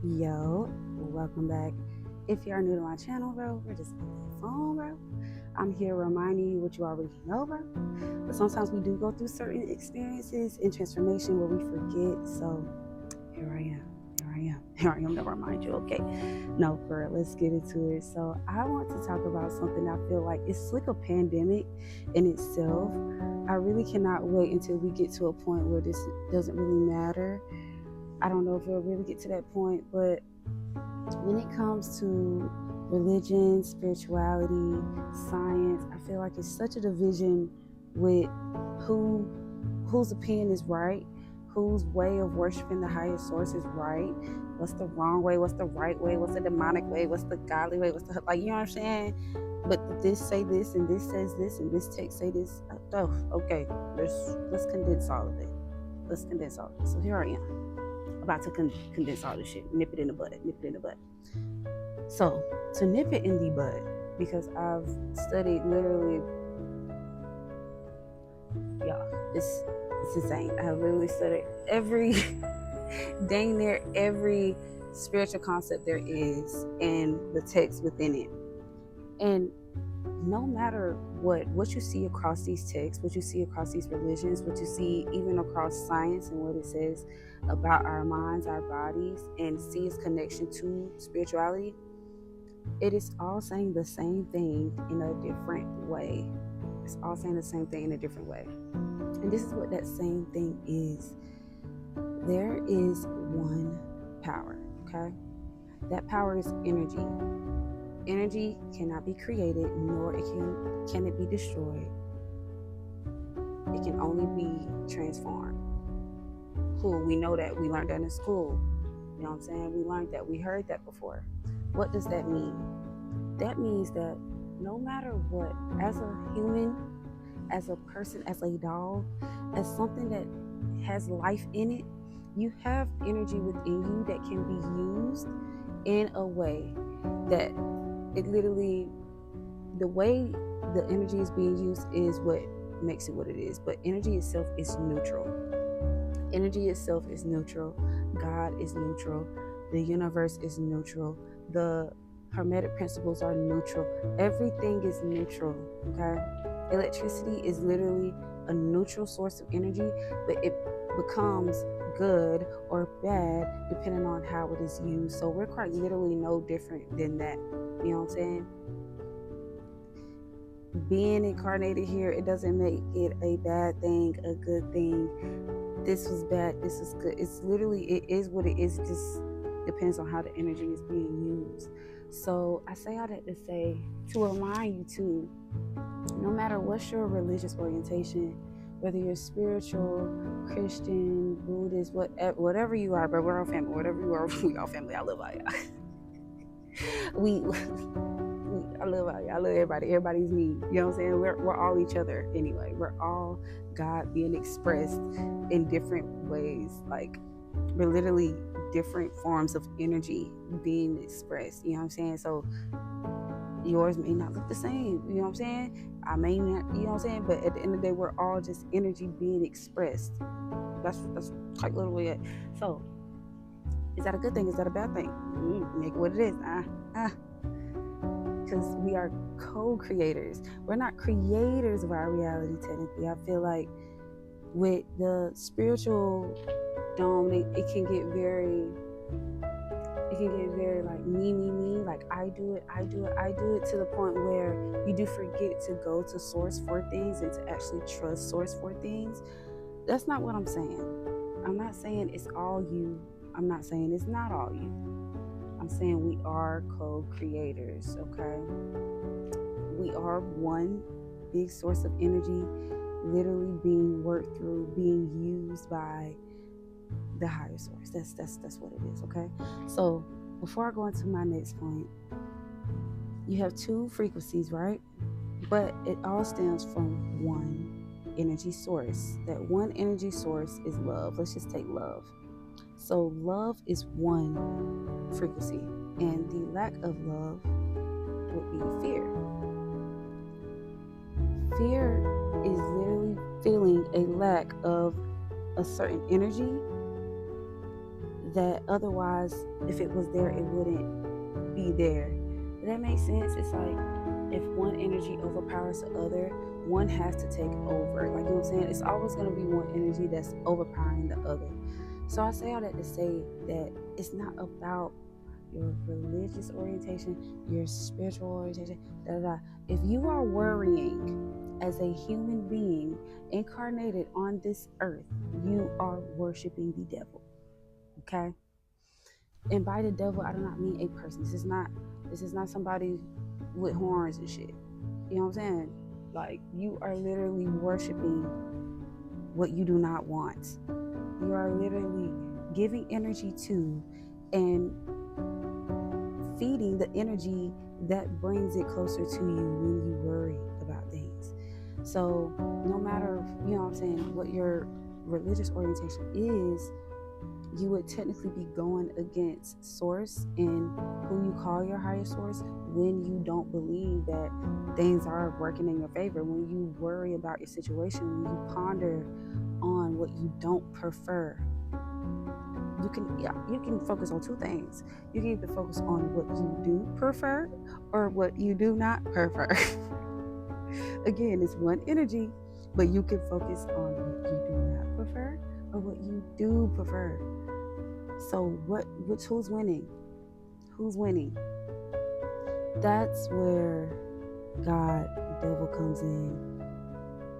Yo, welcome back. If you are new to my channel, bro, we're just on the phone, bro. I'm here reminding you what you already know, bro. But sometimes we do go through certain experiences in transformation where we forget. So here I am. Here I am. Here I am to remind you, okay? No, for real, let's get into it. So I want to talk about something I feel like it's like a pandemic in itself. I really cannot wait until we get to a point where this doesn't really matter. I don't know if we'll really get to that point, but when it comes to religion, spirituality, science, I feel like it's such a division with who whose opinion is right, whose way of worshiping the highest source is right, what's the wrong way, what's the right way, what's the demonic way, what's the godly way, what's the like, you know what I'm saying? But this say this and this says this and this text say this. Oh, okay. Let's condense all of it. Let's condense all of it. So here I am about to condense all this shit, nip it in the bud, nip it in the bud. So to nip it in the bud, because I've studied literally, y'all, it's insane. I have literally studied every, dang near every spiritual concept there is and the text within it. And no matter what you see across these texts, what you see across these religions, what you see even across science and what it says about our minds, our bodies, and see its connection to spirituality, it is all saying the same thing in a different way. It's all saying the same thing in a different way. And this is what that same thing is. There is one power, okay? That power is energy. Energy cannot be created, nor can it be destroyed. It can only be transformed. Cool, we know that. We learned that in school. You know what I'm saying? We learned that. We heard that before. What does that mean? That means that no matter what, as a human, as a person, as a dog, as something that has life in it, you have energy within you that can be used in a way that it literally, the way the energy is being used is what makes it what it is. But energy itself is neutral. Energy itself is neutral. God is neutral. The universe is neutral. The Hermetic principles are neutral. Everything is neutral, okay? Electricity is literally a neutral source of energy, but it becomes good or bad depending on how it is used. So we're quite literally no different than that. You know what I'm saying? Being incarnated here, it doesn't make it a bad thing, a good thing. This was bad, this is good. It's literally, it is what it is. It just depends on how the energy is being used. So I say all that to say, to remind you too, no matter what's your religious orientation, whether you're spiritual, Christian, Buddhist, whatever you are, but we're all family. Whatever you are, we all family. I love all y'all. we I love all y'all. I love everybody. Everybody's me. You know what I'm saying? We're all each other anyway. We're all God being expressed in different ways. Like we're literally different forms of energy being expressed. You know what I'm saying? So yours may not look the same. You know what I'm saying? I may not. You know what I'm saying? But at the end of the day, we're all just energy being expressed. That's quite literally it. So is that a good thing? Is that a bad thing? Make it what it is. Because we are co-creators. We're not creators of our reality technically. I feel like with the spiritual dome, it can get very like me, like I do it to the point where you do forget to go to source for things and to actually trust source for things. That's not what I'm saying. I'm not saying it's all you. I'm not saying it's not all you. I'm saying we are co-creators, okay? We are one big source of energy literally being worked through, being used by the higher source. That's what it is, okay? So before I go into my next point, you have two frequencies, right? But it all stems from one energy source. That one energy source is love. Let's just take love. So love is one frequency, and the lack of love would be fear. Fear is literally feeling a lack of a certain energy that otherwise, if it was there, it wouldn't be there. Does that make sense? It's like if one energy overpowers the other, one has to take over. Like, you know what I'm saying? It's always going to be one energy that's overpowering the other. So I say all that to say that it's not about your religious orientation, your spiritual orientation, da da da. If you are worrying as a human being incarnated on this earth, you are worshiping the devil. Okay? And by the devil, I do not mean a person. This is not somebody with horns and shit. You know what I'm saying? Like, you are literally worshiping what you do not want. You are literally giving energy to and feeding the energy that brings it closer to you when you worry about things. So no matter, you know what I'm saying, what your religious orientation is, you would technically be going against source and who you call your higher source when you don't believe that things are working in your favor, when you worry about your situation, when you ponder on what you don't prefer. You can focus on two things. You can either focus on what you do prefer or what you do not prefer. Again, it's one energy, but you can focus on what you do not prefer or what you do prefer. So who's winning? Who's winning? That's where God, devil comes in,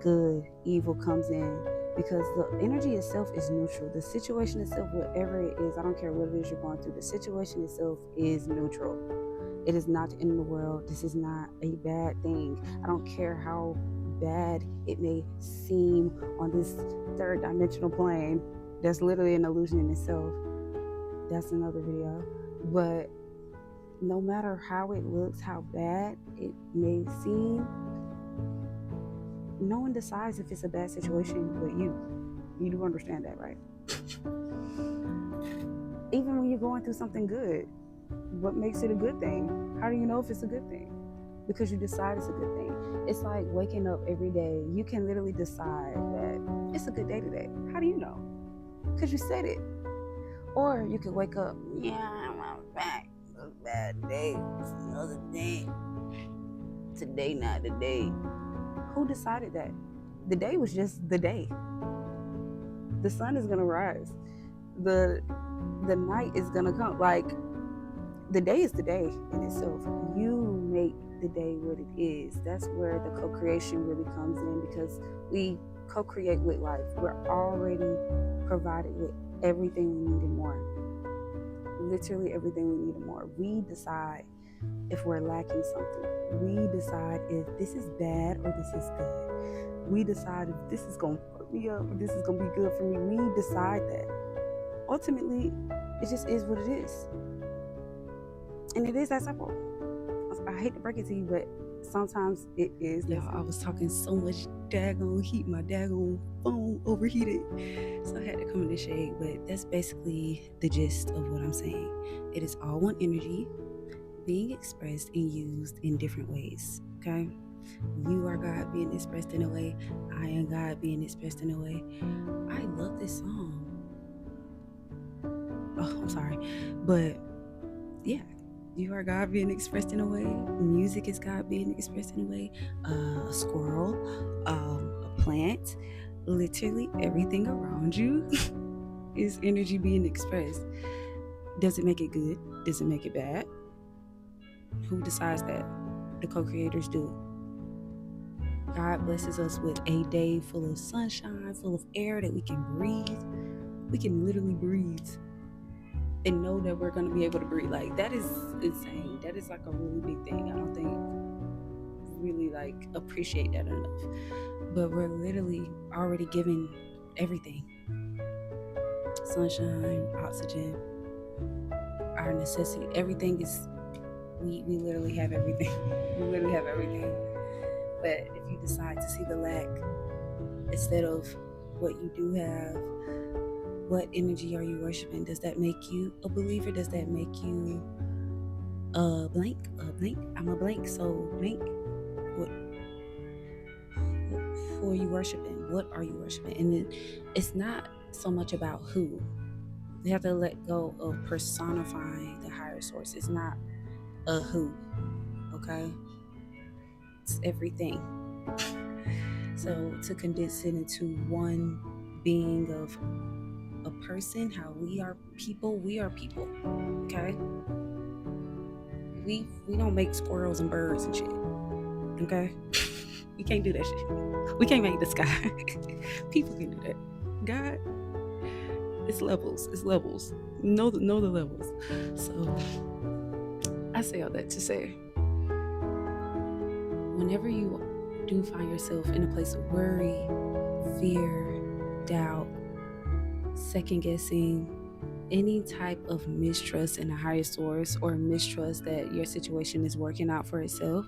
good, evil comes in, because the energy itself is neutral. The situation itself, whatever it is, I don't care what it is you're going through, the situation itself is neutral. It is not the end of the world. This is not a bad thing. I don't care how bad it may seem on this third dimensional plane. That's literally an illusion in itself. That's another video. But no matter how it looks, how bad it may seem, no one decides if it's a bad situation but you. You do understand that, right? Even when you're going through something good, what makes it a good thing? How do you know if it's a good thing? Because you decide it's a good thing. It's like waking up every day. You can literally decide that it's a good day today. How do you know? Because you said it. Or you could wake up, I'm back. It's a bad day. It's another day. Today, not the day. Who decided that? The day was just the day. The sun is gonna rise. The night is gonna come. Like, the day is the day in itself. You make the day what it is. That's where the co-creation really comes in, because we co-create with life. We're already provided with everything we need and more. Literally everything we need and more. We decide if we're lacking something. We decide if this is bad or this is good. We decide if this is going to fuck me up or this is going to be good for me. We decide that. Ultimately, it just is what it is. And it is that simple. I hate to break it to you, but sometimes it is. Y'all, I was talking so much daggone heat. My daggone phone overheated. So I had to come in the shade. But that's basically the gist of what I'm saying. It is all one energy being expressed and used in different ways. Okay? You are God being expressed in a way. I am God being expressed in a way. I love this song. Oh, I'm sorry. But yeah. You are God being expressed in a way. Music is God being expressed in a way. A squirrel, a plant, literally everything around you is energy being expressed. Does it make it good? Does it make it bad? Who decides that? The co-creators do. God blesses us with a day full of sunshine, full of air that we can breathe. We can literally breathe and know that we're going to be able to breathe. Like, that is insane. That is like a really big thing. I don't think really like appreciate that enough. But we're literally already given everything. Sunshine, oxygen, our necessity, everything is, we literally have everything. We literally have everything. But if you decide to see the lack instead of what you do have, what energy are you worshiping? Does that make you a believer? Does that make you a blank? I'm a blank, so blank. Who are you worshiping? What are you worshiping? And then it's not so much about who. We have to let go of personifying the higher source. It's not a who, okay? It's everything. So to condense it into one being of a person, how we are people, okay? We don't make squirrels and birds and shit, okay? We can't do that shit. We can't make the sky. People can do that. God, it's levels. It's levels. Know the levels. So I say all that to say, whenever you do find yourself in a place of worry, fear, doubt, second guessing, any type of mistrust in a higher source or mistrust that your situation is working out for itself,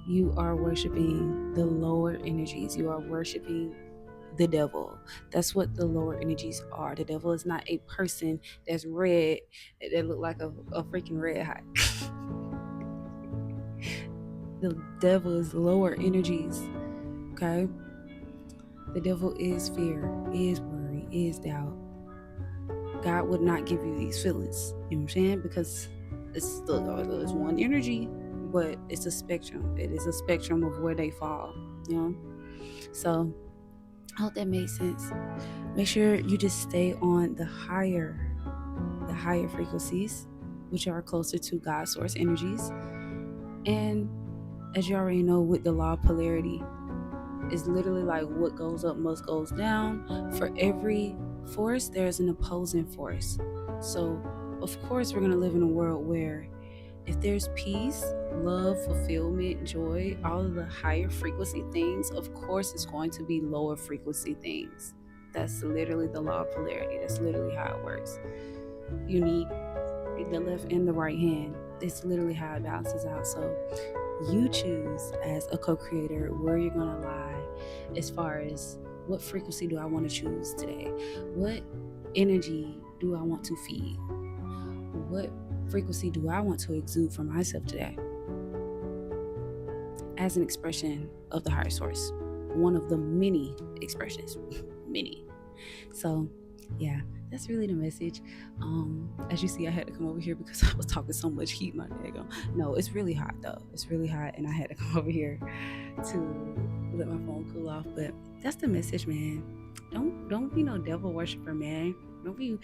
you are worshiping the lower energies. You are worshiping the devil. That's what the lower energies are. The devil is not a person that's red, that look like a freaking red hot. The devil is lower energies. Okay? The devil is fear, is worry, is doubt. God would not give you these feelings. You know what I'm saying? Because it's one energy, but it's a spectrum. It is a spectrum of where they fall. You know? So I hope that made sense. Make sure you just stay on the higher frequencies, which are closer to God's source energies. And as you already know, with the law of polarity, it's literally like what goes up must goes down. For every force, there's an opposing force. So, of course, we're going to live in a world where if there's peace, love, fulfillment, joy, all of the higher frequency things, of course, it's going to be lower frequency things. That's literally the law of polarity. That's literally how it works. You need the left and the right hand. It's literally how it balances out. So you choose as a co-creator where you're going to lie as far as what frequency do I want to choose today? What energy do I want to feed? What frequency do I want to exude for myself today as an expression of the higher source? One of the many expressions. Many. So yeah, that's really the message. As you see, I had to come over here because I was talking so much heat, my daggone. No, it's really hot though. It's really hot, and I had to come over here to let my phone cool off. But that's the message, man. Don't be no devil worshiper, man. Don't be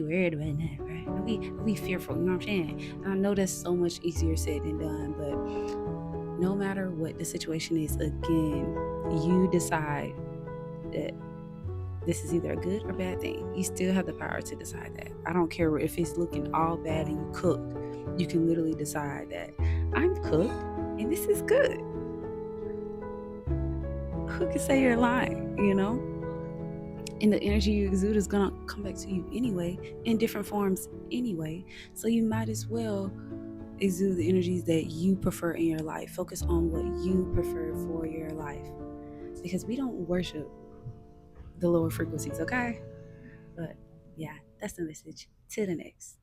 worried about that, right? Don't be fearful. You know what I'm saying? And I know that's so much easier said than done, but no matter what the situation is, again, you decide that this is either a good or bad thing. You still have the power to decide that. I don't care if it's looking all bad and you cooked. You can literally decide that I'm cooked and this is good. Who can say you're lying, you know? And the energy you exude is going to come back to you anyway, in different forms anyway. So you might as well exude the energies that you prefer in your life. Focus on what you prefer for your life. Because we don't worship the lower frequencies, okay? But yeah, that's the message. To the next.